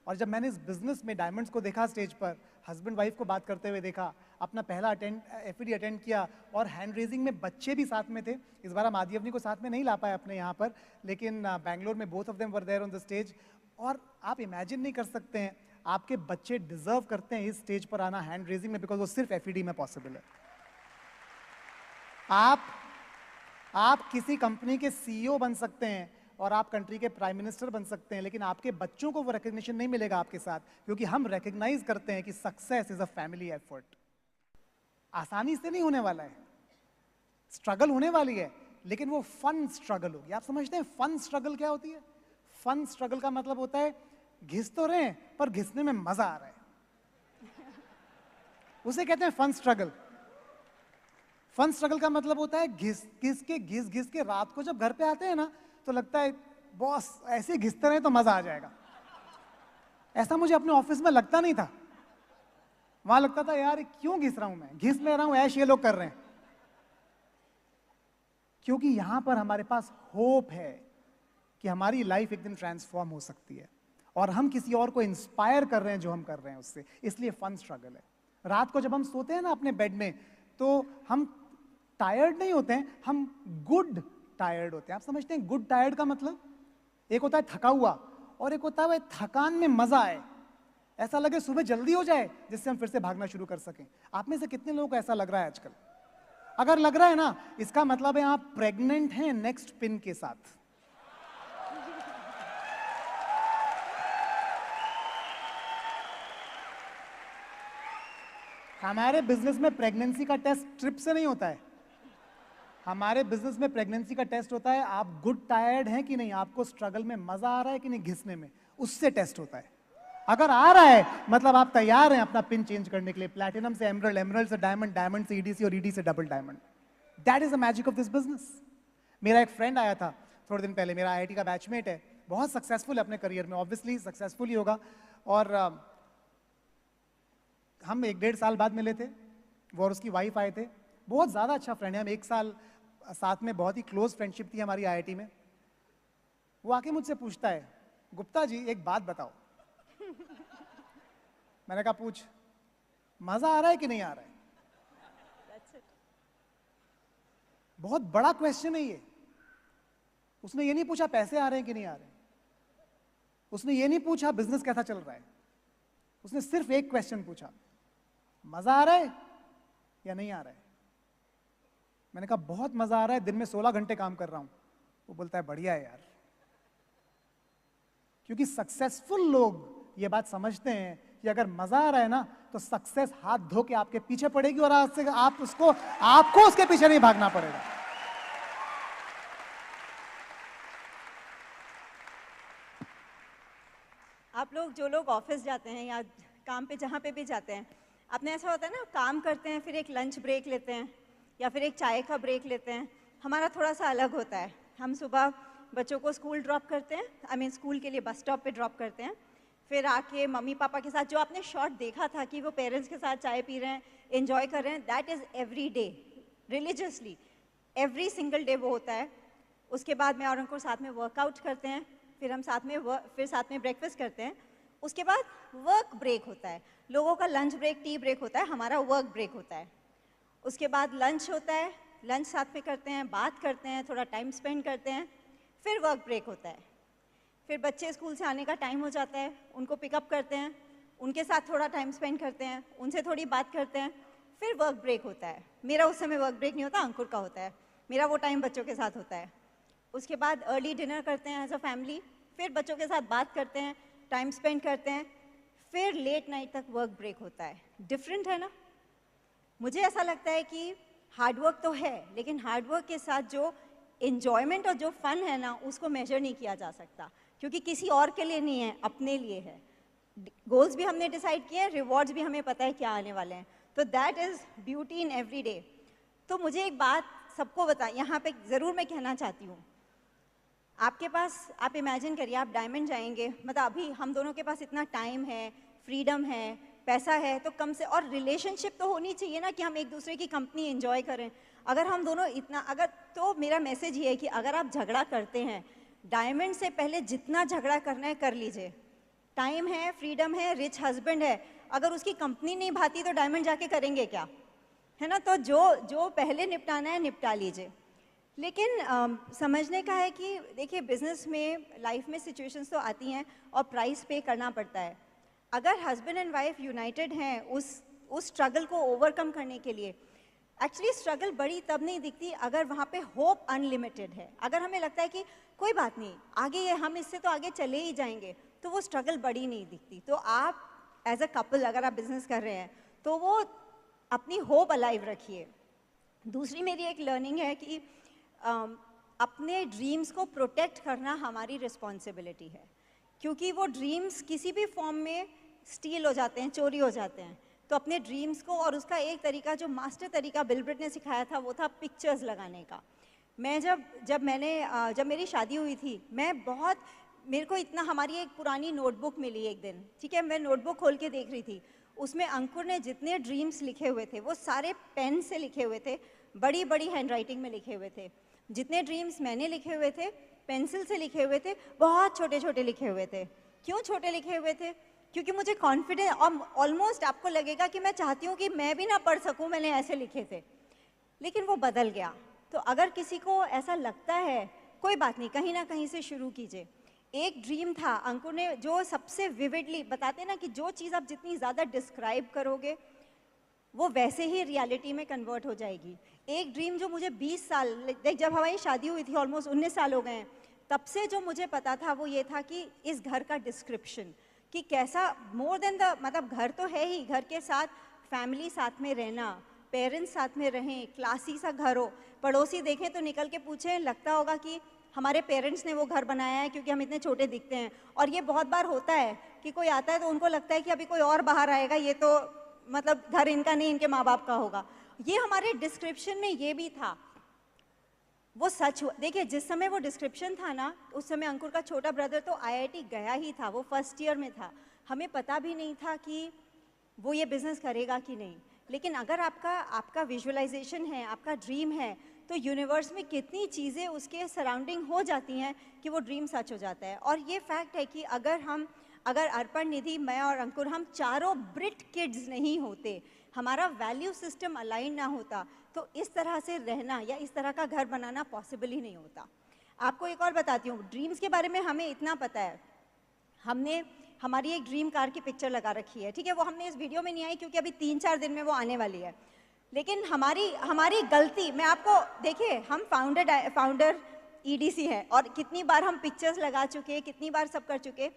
और जब मैंने इस बिजनेस में डायमंड्स को देखा स्टेज पर, हस्बैंड वाइफ को बात करते हुए देखा, अपना पहला एफईडी अटेंड किया और हैंड रेजिंग में बच्चे भी साथ में थे। इस बार हम आदि अवनी को साथ में नहीं ला पाए अपने यहाँ पर, लेकिन बेंगलोर में both of them were there on the stage. और आप इमेजिन नहीं कर सकते हैं, आपके बच्चे डिजर्व करते हैं इस स्टेज पर आना हैंड रेजिंग में, बिकॉज वो सिर्फ एफईडी में पॉसिबल है। आप किसी कंपनी के सीईओ बन सकते हैं और आप कंट्री के प्राइम मिनिस्टर बन सकते हैं, लेकिन आपके बच्चों को वो रिकग्निशन नहीं मिलेगा आपके साथ, क्योंकि हम रिकग्नाइज करते हैं कि success is a family effort. आसानी से नहीं होने वाला है, स्ट्रगल होने वाली है, लेकिन वो फन स्ट्रगल होगी। आप समझते हैं फन स्ट्रगल क्या होती है? फन स्ट्रगल का मतलब होता है घिस तो रहे हैं पर घिसने में मजा आ रहा है, उसे कहते हैं फन स्ट्रगल। फन स्ट्रगल का मतलब होता है घिस घिस के रात को जब घर पे आते हैं ना तो लगता है बॉस ऐसे घिसते रहे तो मजा आ जाएगा। ऐसा मुझे अपने ऑफिस में लगता नहीं था। वहां लगता था यार क्यों घिस रहा हूं, मैं घिस ले रहा हूं, ऐश ये लोग कर रहे हैं। क्योंकि यहां पर हमारे पास होप है कि हमारी लाइफ एक दिन ट्रांसफॉर्म हो सकती है और हम किसी और को इंस्पायर कर रहे हैं जो हम कर रहे हैं उससे, इसलिए फन स्ट्रगल है। रात को जब हम सोते हैं ना अपने बेड में तो हम टायर्ड नहीं होते हैं, हम गुड टायर्ड होते हैं। आप समझते हैं गुड टायर्ड का मतलब? एक होता है थका हुआ और एक होता है थकान में मजा आए, ऐसा लगे सुबह जल्दी हो जाए जिससे हम फिर से भागना शुरू कर सकें। आप में से कितने लोगों को ऐसा लग रहा है आजकल? अगर लग रहा है ना, इसका मतलब है आप प्रेग्नेंट हैं नेक्स्ट पिन के साथ। हमारे बिजनेस में प्रेगनेंसी का टेस्ट ट्रिप से नहीं होता है। हमारे बिजनेस में प्रेगनेंसी का टेस्ट होता है आप गुड टायर्ड हैं कि नहीं, आपको स्ट्रगल में मजा आ रहा है कि नहीं घिसने में, उससे टेस्ट होता है। अगर आ रहा है मतलब आप तैयार हैं अपना पिन चेंज करने के लिए, प्लैटिनम से एमरल्ड, एमरल्ड से डायमंड, डायमंड से ईडीसी और ईडी से double diamond. That is the magic of this business. मेरा एक फ्रेंड आया था थोड़े दिन पहले, मेरा आईआईटी का बैचमेट है, बहुत सक्सेसफुल है अपने करियर में, ऑब्वियसली सक्सेसफुल ही होगा। और हम 1-1.5 साल बाद मिले थे, वो और उसकी वाइफ आए थे। बहुत ज़्यादा अच्छा फ्रेंड है, हम 1 साल साथ में, बहुत ही क्लोज फ्रेंडशिप थी हमारी आईआईटी में। वो आके मुझसे पूछता है, गुप्ता जी एक बात बताओ। मैंने कहा पूछ। मजा आ रहा है कि नहीं आ रहा है? बहुत बड़ा क्वेश्चन है ये। उसने ये नहीं पूछा पैसे आ रहे हैं कि नहीं आ रहे, उसने ये नहीं पूछा बिजनेस कैसा चल रहा है, उसने सिर्फ एक क्वेश्चन पूछा, मजा आ रहा है या नहीं आ रहा है? मैंने कहा बहुत मजा आ रहा है, दिन में 16 घंटे काम कर रहा हूं। वो बोलता है बढ़िया है यार। क्योंकि सक्सेसफुल लोग ये बात समझते हैं कि अगर मजा आ रहा है ना तो सक्सेस हाथ धो के आपके पीछे पड़ेगी और आज से आपको उसके पीछे नहीं भागना पड़ेगा। आप लोग जो लोग ऑफिस जाते हैं या काम पे जहाँ पे भी जाते हैं, आपने ऐसा होता है ना, काम करते हैं फिर एक लंच ब्रेक लेते हैं या फिर एक चाय का ब्रेक लेते हैं। हमारा थोड़ा सा अलग होता है। हम सुबह बच्चों को स्कूल ड्रॉप करते हैं, स्कूल के लिए बस स्टॉप पे ड्रॉप करते हैं, फिर आके मम्मी पापा के साथ जो आपने शॉट देखा था कि वो पेरेंट्स के साथ चाय पी रहे हैं, एंजॉय कर रहे हैं, that is every day, religiously every single day वो होता है। उसके बाद मैं और उनको साथ में वर्कआउट करते हैं, फिर हम साथ में ब्रेकफास्ट करते हैं। उसके बाद वर्क ब्रेक होता है। लोगों का लंच ब्रेक, टी ब्रेक होता है, हमारा वर्क ब्रेक होता है। उसके बाद लंच होता है, लंच साथ में करते हैं, बात करते हैं, थोड़ा टाइम स्पेंड करते हैं, फिर वर्क ब्रेक होता है। फिर बच्चे स्कूल से आने का टाइम हो जाता है, उनको पिकअप करते हैं, उनके साथ थोड़ा टाइम स्पेंड करते हैं, उनसे थोड़ी बात करते हैं, फिर वर्क ब्रेक होता है। मेरा उस समय वर्क ब्रेक नहीं होता, अंकुर का होता है। मेरा वो टाइम बच्चों के साथ होता है। उसके बाद अर्ली डिनर करते हैं एज अ फैमिली, फिर बच्चों के साथ बात करते हैं, टाइम स्पेंड करते हैं, फिर लेट नाइट तक वर्क ब्रेक होता है। डिफरेंट है ना? मुझे ऐसा लगता है कि हार्डवर्क तो है, लेकिन हार्डवर्क के साथ जो एन्जॉयमेंट और जो फन है ना, उसको मेजर नहीं किया जा सकता, क्योंकि किसी और के लिए नहीं है, अपने लिए है। गोल्स भी हमने डिसाइड किए हैं, रिवॉर्ड्स भी हमें पता है क्या आने वाले हैं। तो that is beauty in every day. तो मुझे एक बात सबको यहाँ पे ज़रूर मैं कहना चाहती हूँ। आपके पास, आप इमेजिन करिए, आप डायमंड जाएंगे, मतलब अभी हम दोनों के पास इतना टाइम है, फ्रीडम है, पैसा है, तो कम से और रिलेशनशिप तो होनी चाहिए ना कि हम एक दूसरे की कंपनी एंजॉय करें। अगर हम दोनों तो मेरा मैसेज ये है कि अगर आप झगड़ा करते हैं, डायमंड से पहले जितना झगड़ा करना है कर लीजिए। टाइम है, फ्रीडम है, रिच हस्बैंड है, अगर उसकी कंपनी नहीं भाती तो डायमंड जाके करेंगे क्या, है ना? तो जो पहले निपटाना है निपटा लीजिए। लेकिन समझने का है कि देखिए, बिजनेस में, लाइफ में सिचुएशंस तो आती हैं और प्राइस पे करना पड़ता है। अगर हस्बैंड एंड वाइफ यूनाइटेड हैं उस स्ट्रगल को ओवरकम करने के लिए, एक्चुअली स्ट्रगल बड़ी तब नहीं दिखती अगर वहाँ पे होप अनलिमिटेड है। अगर हमें लगता है कि कोई बात नहीं, आगे हम इससे तो आगे चले ही जाएंगे, तो वो स्ट्रगल बड़ी नहीं दिखती। तो आप एज अ कपल अगर आप बिजनेस कर रहे हैं तो वो अपनी होप अलाइव रखिए। दूसरी मेरी एक लर्निंग है कि अपने ड्रीम्स को प्रोटेक्ट करना हमारी रिस्पॉन्सिबिलिटी है, क्योंकि वो ड्रीम्स किसी भी फॉर्म में स्टील हो जाते हैं, चोरी हो जाते हैं। तो अपने ड्रीम्स को, और उसका एक तरीका जो मास्टर तरीका बिल ब्रिट ने सिखाया था वो था पिक्चर्स लगाने का। मैं जब मेरी शादी हुई थी, मेरे को इतना, हमारी एक पुरानी नोटबुक मिली एक दिन, ठीक है, मैं नोटबुक खोल के देख रही थी, उसमें अंकुर ने जितने ड्रीम्स लिखे हुए थे वो सारे पेन से लिखे हुए थे, बड़ी बड़ी हैंडराइटिंग में लिखे हुए थे। जितने ड्रीम्स मैंने लिखे हुए थे पेंसिल से लिखे हुए थे, बहुत छोटे छोटे लिखे हुए थे। क्यों छोटे लिखे हुए थे? क्योंकि मुझे कॉन्फिडेंस, और ऑलमोस्ट आपको लगेगा कि मैं चाहती हूँ कि मैं भी ना पढ़ सकूँ, मैंने ऐसे लिखे थे, लेकिन वो बदल गया। तो अगर किसी को ऐसा लगता है, कोई बात नहीं, कहीं ना कहीं से शुरू कीजिए। एक ड्रीम था अंकुर ने जो सबसे विविडली बताते ना कि जो चीज़ आप जितनी ज़्यादा डिस्क्राइब करोगे वो वैसे ही रियलिटी में कन्वर्ट हो जाएगी। एक ड्रीम जो मुझे 20 साल, देख जब हमारी शादी हुई थी ऑलमोस्ट 19 साल हो गए हैं, तब से जो मुझे पता था वो ये था कि इस घर का डिस्क्रिप्शन, कि कैसा मोर देन द, मतलब घर तो है ही, घर के साथ फैमिली साथ में रहना, पेरेंट्स साथ में रहें, क्लासी सा घर हो, पड़ोसी देखें तो निकल के पूछें, लगता होगा कि हमारे पेरेंट्स ने वो घर बनाया है क्योंकि हम इतने छोटे दिखते हैं। और ये बहुत बार होता है कि कोई आता है तो उनको लगता है कि अभी कोई और बाहर आएगा, ये तो मतलब घर इनका नहीं, इनके माँ बाप का होगा। ये हमारे डिस्क्रिप्शन में ये भी था, वो सच हुआ। देखिए जिस समय वो डिस्क्रिप्शन था ना, उस समय अंकुर का छोटा ब्रदर तो IIT गया ही था, वो फर्स्ट ईयर में था, हमें पता भी नहीं था कि वो ये बिजनेस करेगा कि नहीं। लेकिन अगर आपका विजुअलाइजेशन है, आपका ड्रीम है, तो यूनिवर्स में कितनी चीज़ें उसके सराउंडिंग हो जाती हैं कि वो ड्रीम सच हो जाता है। और ये फैक्ट है कि अगर अर्पण, निधि, मैं और अंकुर, हम चारों ब्रिट किड्स नहीं होते, हमारा वैल्यू सिस्टम अलाइन ना होता, तो इस तरह से रहना या इस तरह का घर बनाना पॉसिबल ही नहीं होता। आपको एक और बताती हूँ, ड्रीम्स के बारे में हमें इतना पता है, हमने हमारी एक ड्रीम कार की पिक्चर लगा रखी है, ठीक है, वो हमने इस वीडियो में नहीं आई क्योंकि अभी 3-4 दिन में वो आने वाली है। लेकिन हमारी गलती, मैं आपको, देखिए हम फाउंडर EDC है और कितनी बार हम पिक्चर्स लगा चुके, कितनी बार सब कर चुके,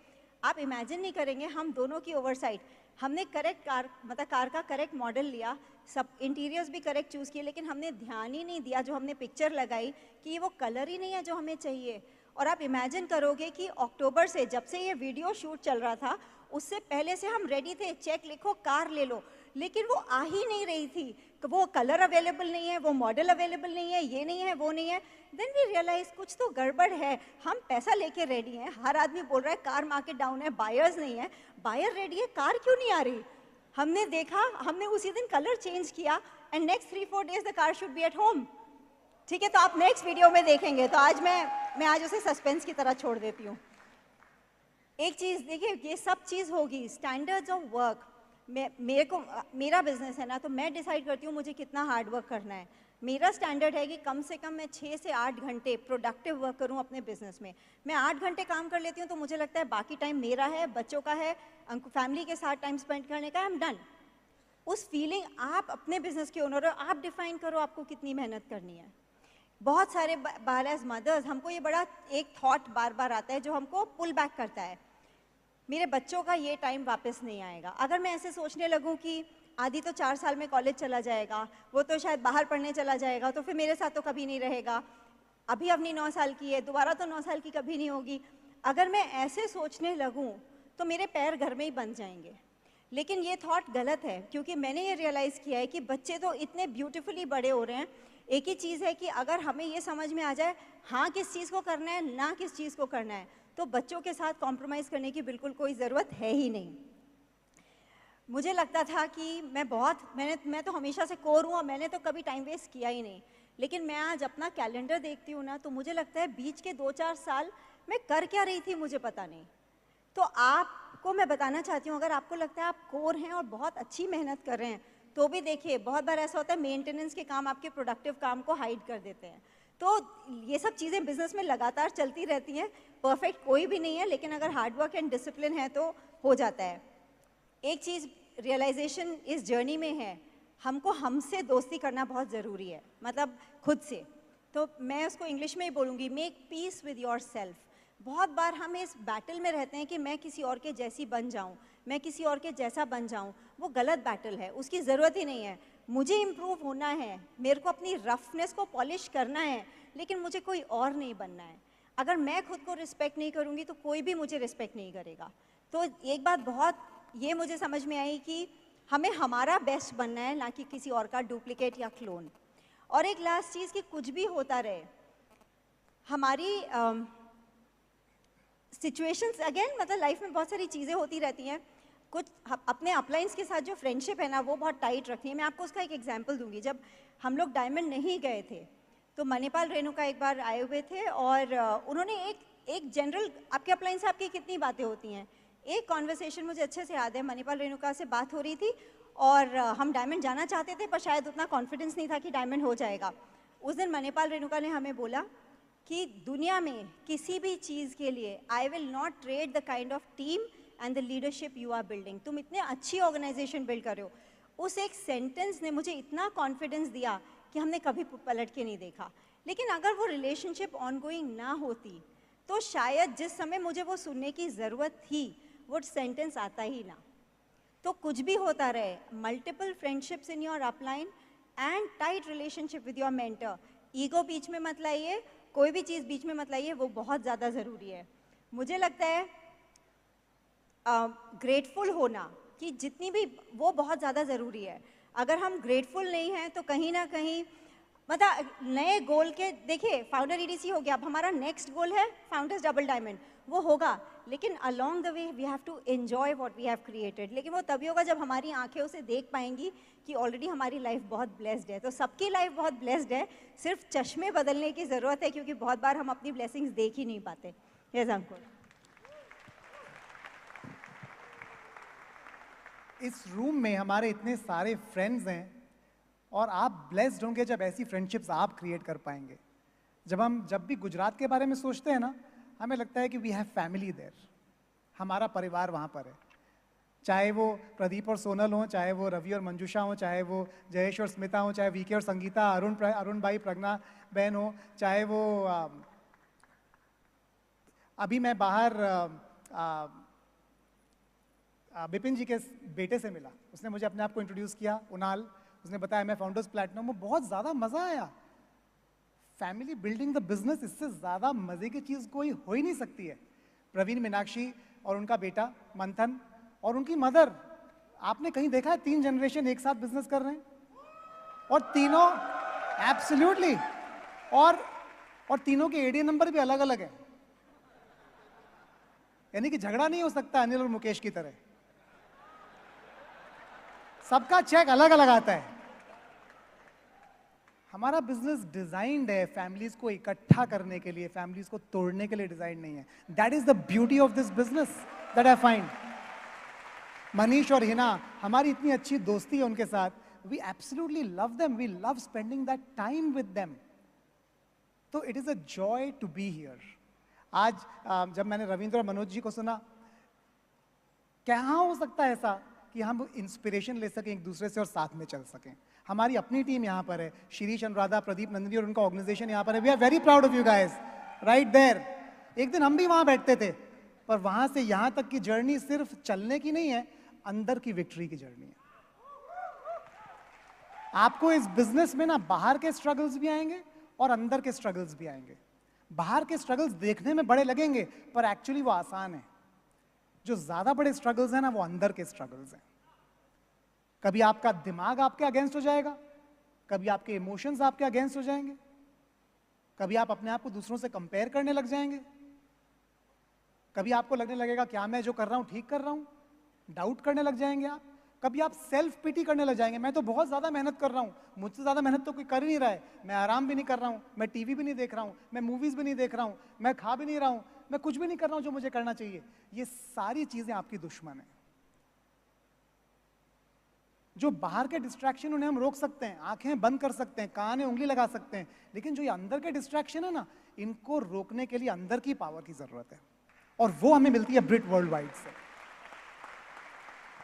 आप इमेजिन नहीं करेंगे। हम दोनों की ओवरसाइट, हमने करेक्ट कार, मतलब कार का करेक्ट मॉडल लिया, सब इंटीरियर्स भी करेक्ट चूज़ किए, लेकिन हमने ध्यान ही नहीं दिया जो हमने पिक्चर लगाई कि वो कलर ही नहीं है जो हमें चाहिए। और आप इमेजिन करोगे कि अक्टूबर से, जब से ये वीडियो शूट चल रहा था, उससे पहले से हम रेडी थे, चेक लिखो, कार ले लो, लेकिन वो आ ही नहीं रही थी। वो कलर अवेलेबल नहीं है, वो मॉडल अवेलेबल नहीं है, ये नहीं है, वो नहीं है। देन वी रियलाइज कुछ तो गड़बड़ है। हम पैसा लेके रेडी हैं, हर आदमी बोल रहा है कार मार्केट डाउन है, बायर्स नहीं है, बायर रेडी है, कार क्यों नहीं आ रही? हमने देखा, हमने उसी दिन कलर चेंज किया and next 3-4 days the car should be at home. ठीक है, तो आप नेक्स्ट वीडियो में देखेंगे। तो आज मैं आज उसे सस्पेंस की तरह छोड़ देती हूँ। एक चीज़ देखिए, ये सब चीज़ होगी, स्टैंडर्ड्स ऑफ वर्क। मेरा बिजनेस है ना, तो मैं डिसाइड करती हूँ मुझे कितना हार्ड वर्क करना है। मेरा स्टैंडर्ड है कि कम से कम मैं 6 से 8 घंटे प्रोडक्टिव वर्क करूँ अपने बिजनेस में। मैं 8 घंटे काम कर लेती हूँ तो मुझे लगता है बाकी टाइम मेरा है, बच्चों का है, फैमिली के साथ टाइम स्पेंड करने का, आई एम डन। उस फीलिंग, आप अपने बिजनेस के ओनर हो, आप डिफाइन करो आपको कितनी मेहनत करनी है। बहुत सारे बार एज मदर्स हमको ये बड़ा एक थॉट बार बार आता है जो हमको पुल बैक करता है, मेरे बच्चों का ये टाइम वापस नहीं आएगा। अगर मैं ऐसे सोचने लगूं कि आदि तो 4 साल में कॉलेज चला जाएगा, वो तो शायद बाहर पढ़ने चला जाएगा, तो फिर मेरे साथ तो कभी नहीं रहेगा, अभी अपनी 9 साल की है, दोबारा तो 9 साल की कभी नहीं होगी। अगर मैं ऐसे सोचने लगूं तो मेरे पैर घर में ही बंध जाएंगे। लेकिन ये थॉट गलत है, क्योंकि मैंने ये रियलाइज़ किया है कि बच्चे तो इतने ब्यूटीफुली बड़े हो रहे हैं। एक ही चीज़ है कि अगर हमें ये समझ में आ जाए हाँ किस चीज़ को करना है, ना किस चीज़ को करना है, तो बच्चों के साथ कॉम्प्रोमाइज़ करने की बिल्कुल कोई ज़रूरत है ही नहीं। मुझे लगता था कि मैं तो हमेशा से कोर हूँ और मैंने तो कभी टाइम वेस्ट किया ही नहीं। लेकिन मैं आज अपना कैलेंडर देखती हूँ ना, तो मुझे लगता है बीच के 2-4 साल मैं कर क्या रही थी मुझे पता नहीं। तो आपको मैं बताना चाहती हूँ, अगर आपको लगता है आप कोर हैं और बहुत अच्छी मेहनत कर रहे हैं, तो भी देखिए बहुत बार ऐसा होता है मेंटेनेंस के काम आपके प्रोडक्टिव काम को हाइड कर देते हैं। तो ये सब चीज़ें बिजनेस में लगातार चलती रहती हैं, परफेक्ट कोई भी नहीं है, लेकिन अगर हार्डवर्क एंड डिसिप्लिन है तो हो जाता है। एक चीज़ रियलाइजेशन इस जर्नी में है, हमको हमसे दोस्ती करना बहुत ज़रूरी है, मतलब खुद से। तो मैं उसको इंग्लिश में ही बोलूँगी, make peace with your self. बहुत बार हम इस बैटल में रहते हैं कि मैं किसी और के जैसी बन जाऊं, मैं किसी और के जैसा बन जाऊं। वो गलत बैटल है, उसकी ज़रूरत ही नहीं है। मुझे इम्प्रूव होना है, मेरे को अपनी रफनेस को पॉलिश करना है, लेकिन मुझे कोई और नहीं बनना है। अगर मैं खुद को रिस्पेक्ट नहीं करूँगी तो कोई भी मुझे रिस्पेक्ट नहीं करेगा। तो एक बात बहुत ये मुझे समझ में आई कि हमें हमारा बेस्ट बनना है, ना कि किसी और का डुप्लीकेट या क्लोन। और एक लास्ट चीज़ कि कुछ भी होता रहे, हमारी सिचुएशंस अगेन, मतलब लाइफ में बहुत सारी चीज़ें होती रहती हैं। कुछ अपने अपलाइंस के साथ जो फ्रेंडशिप है ना, वो बहुत टाइट रखनी है। मैं आपको उसका एक एग्जांपल दूंगी। जब हम लोग डायमंड नहीं गए थे, तो मणिपाल रेणुका एक बार आए हुए थे और उन्होंने एक जनरल, आपके अपलाइन से आपकी कितनी बातें होती हैं, एक कॉन्वर्सेशन मुझे अच्छे से याद है। मणिपाल रेणुका से बात हो रही थी और हम डायमंड जाना चाहते थे, पर शायद उतना कॉन्फिडेंस नहीं था कि डायमंड हो जाएगा। उस दिन मणिपाल रेणुका ने हमें बोला कि दुनिया में किसी भी चीज़ के लिए I will not trade the kind of team and the leadership you are building. तुम इतने अच्छी ऑर्गेनाइजेशन बिल्ड कर रहे हो। उस एक सेंटेंस ने मुझे इतना कॉन्फिडेंस दिया कि हमने कभी पलट के नहीं देखा। लेकिन अगर वो रिलेशनशिप ऑनगोइंग ना होती, तो शायद जिस समय मुझे वो सुनने की ज़रूरत थी, वो सेंटेंस आता ही ना। तो कुछ भी होता रहे, multiple friendships in your upline and tight relationship with your mentor. Ego बीच में मत लाइए, कोई भी चीज़ बीच में मत लाइए, वो बहुत ज़्यादा ज़रूरी है। मुझे लगता है ग्रेटफुल होना कि जितनी भी, वो बहुत ज़्यादा ज़रूरी है। अगर हम ग्रेटफुल नहीं हैं तो कहीं ना कहीं, मतलब नए गोल के, देखिए फाउंडर ईडीसी हो गया, अब हमारा नेक्स्ट गोल है फाउंडर्स डबल डायमंड, वो होगा। लेकिन along the way we have to enjoy what we have created. लेकिन वो तभी होगा जब हमारी आंखें उसे देख पाएंगी कि ऑलरेडी हमारी लाइफ बहुत ब्लेस्ड है। तो सबकी लाइफ बहुत ब्लेस्ड है, सिर्फ चश्मे बदलने की ज़रूरत है, क्योंकि बहुत बार हम अपनी ब्लेसिंग्स देख ही नहीं पाते। यस अंकुर। इस रूम में हमारे इतने सारे फ्रेंड्स हैं और आप ब्लेस्ड होंगे जब ऐसी फ्रेंडशिप्स आप क्रिएट कर पाएंगे। जब भी गुजरात के बारे में सोचते हैं ना, हमें लगता है कि वी हैव फैमिली देयर, हमारा परिवार वहाँ पर है। चाहे वो प्रदीप और सोनल हों, चाहे वो रवि और मंजूषा हों, चाहे वो जयेश और स्मिता हों, चाहे वीके और संगीता, अरुण भाई, प्रज्ञा बहन हो, चाहे वो अभी मैं बाहर बिपिन जी के बेटे से मिला, उसने मुझे अपने आप को इंट्रोड्यूस किया, उनाल, उसने बताया मैं फाउंडर्स प्लेटिनम में, बहुत ज़्यादा मज़ा आया। फैमिली बिल्डिंग द बिजनेस, इससे ज़्यादा मज़े की चीज़ कोई हो ही नहीं सकती है। प्रवीण मीनाक्षी और उनका बेटा मंथन और उनकी मदर, आपने कहीं देखा है 3 जनरेशन एक साथ बिजनेस कर रहे हैं? और तीनों एब्सोल्युटली, और तीनों के एडीए नंबर भी अलग अलग है, यानी कि झगड़ा नहीं हो सकता अनिल और मुकेश की तरह, सबका चेक अलग अलग आता है। हमारा बिजनेस डिजाइन्ड है फैमिलीज को इकट्ठा करने के लिए, फैमिलीज को तोड़ने के लिए डिजाइन नहीं है। That is the beauty of this business that I find. Manish और हिना, हमारी इतनी अच्छी दोस्ती है उनके साथ, we absolutely love them, we love spending that time with them. तो it is a joy to be here. आज जब मैंने रविंद्र और मनोज जी को सुना, कहाँ हो सकता है ऐसा कि हम इंस्पिरेशन ले सकें एक दूसरे से और साथ में चल सकें। हमारी अपनी टीम यहाँ पर है, शिरीष, अनुराधा, प्रदीप, नंदिनी और उनका ऑर्गेनाइजेशन यहाँ पर है। We are very proud of you guys, right there. एक दिन हम भी वहाँ बैठते थे, पर वहाँ से यहाँ तक की जर्नी सिर्फ चलने की नहीं है, अंदर की विक्ट्री की जर्नी है। आपको इस बिजनेस में ना बाहर के स्ट्रगल्स भी आएंगे और अंदर के स्ट्रगल्स भी आएंगे। बाहर के स्ट्रगल्स देखने में बड़े लगेंगे, पर एक्चुअली वो आसान है। जो ज्यादा बड़े स्ट्रगल्स हैं ना, वो अंदर के स्ट्रगल्स हैं। कभी आपका दिमाग आपके अगेंस्ट हो जाएगा, कभी आपके इमोशंस आपके अगेंस्ट हो जाएंगे, कभी आप अपने आप को दूसरों से कंपेयर करने लग जाएंगे, कभी आपको लगने लगेगा क्या मैं जो कर रहा हूं ठीक कर रहा हूं, डाउट करने लग जाएंगे आप। कभी आप सेल्फ पिटी करने लग जाएंगे, मैं तो बहुत ज्यादा मेहनत कर रहा हूं, मुझसे ज्यादा मेहनत तो कोई कर ही नहीं रहा है, मैं आराम भी नहीं कर रहा हूं, मैं टीवी भी नहीं देख रहा हूं, मैं मूवीज भी नहीं देख रहा हूं, मैं खा भी नहीं रहा हूं, मैं कुछ भी नहीं कर रहा हूं जो मुझे करना चाहिए। ये सारी चीजें आपकी दुश्मन है। जो बाहर के डिस्ट्रैक्शन, उन्हें हम रोक सकते हैं, आंखें बंद कर सकते हैं, कान में उंगली लगा सकते हैं, लेकिन जो ये अंदर के डिस्ट्रैक्शन है ना, इनको रोकने के लिए अंदर की पावर की जरूरत है, और वो हमें मिलती है ब्रिट वर्ल्ड वाइड से।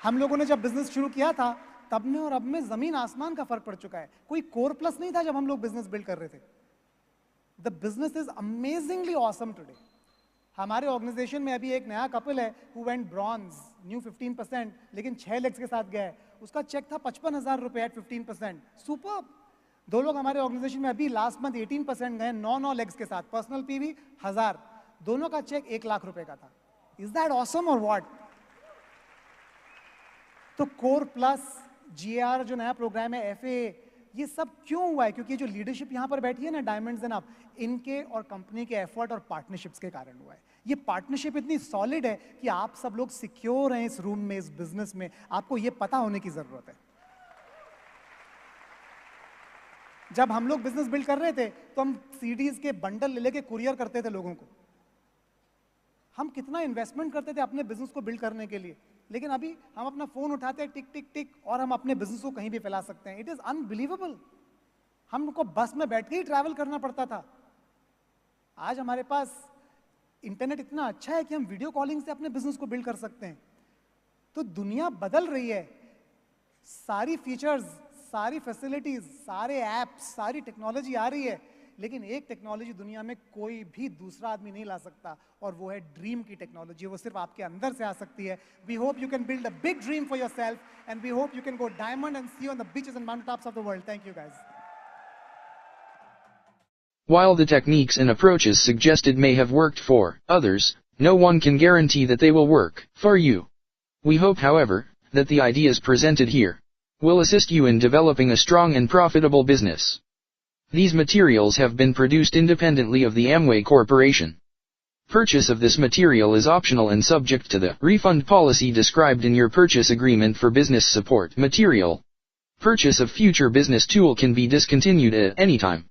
हम लोगों ने जब बिजनेस शुरू किया था, तब में और अब में जमीन आसमान का फर्क पड़ चुका है। कोई कोर प्लस नहीं था जब हम लोग बिजनेस बिल्ड कर रहे थे। The business is amazingly awesome today. हमारे ऑर्गेनाइजेशन में अभी एक नया कपल है हु वेंट ब्रॉन्ज, न्यू 15%, लेकिन 6 लेग्स के साथ गया है। उसका चेक था 55,000 रुपए एट 15%। सुपर। 2 लोग हमारे ऑर्गेनाइजेशन में अभी लास्ट मंथ 18% गए 9 लेग्स के साथ, पर्सनल पीवी 1000, दोनों का चेक 1 लाख रुपए का था। इज दैट ऑसम और व्हाट? तो कोर प्लस, GAR जो नया प्रोग्राम है, FA, ये सब क्यों हुआ है? क्योंकि जो लीडरशिप यहाँ पर बैठी है ना, डायमंड्स एंड अप, इनके और कंपनी के एफर्ट और पार्टनरशिप्स के कारण हुआ है। ये पार्टनरशिप इतनी सॉलिड है कि आप सब लोग सिक्योर हैं इस रूम में, इस बिजनेस में, आपको ये पता होने की जरूरत है। जब हम लोग बिजनेस बिल्ड कर रहे थे तो हम CDs के बंडल ले लेके कुरियर करते थे लोगों को। हम कितना इन्वेस्टमेंट करते थे अपने बिजनेस को बिल्ड करने के लिए, लेकिन अभी हम अपना फोन उठाते हैं, टिक टिक टिक, और हम अपने बिजनेस को कहीं भी फैला सकते हैं। It is unbelievable. हमको बस में बैठ के ही ट्रैवल करना पड़ता था। आज हमारे पास इंटरनेट इतना अच्छा है कि हम वीडियो कॉलिंग से अपने बिजनेस को बिल्ड कर सकते हैं। तो दुनिया बदल रही है, सारी फीचर्स, सारी फैसिलिटीज, सारे ऐप्स, सारी टेक्नोलॉजी आ रही है, लेकिन एक टेक्नोलॉजी दुनिया में कोई भी दूसरा आदमी नहीं ला सकता, और वो है ड्रीम की टेक्नोलॉजी। वो सिर्फ आपके अंदर से आ सकती है। We hope you can build a big dream for yourself, and we hope you can go diamond and see on the beaches and mountain tops of the world. Thank you guys. While the techniques and approaches suggested may have worked for others, no one can guarantee that they will work for you. We hope, however, that the ideas presented here will assist you in developing a strong and profitable business. These materials have been produced independently of the Amway Corporation. Purchase of this material is optional and subject to the refund policy described in your purchase agreement for business support material. Purchase of future business tool can be discontinued at any time.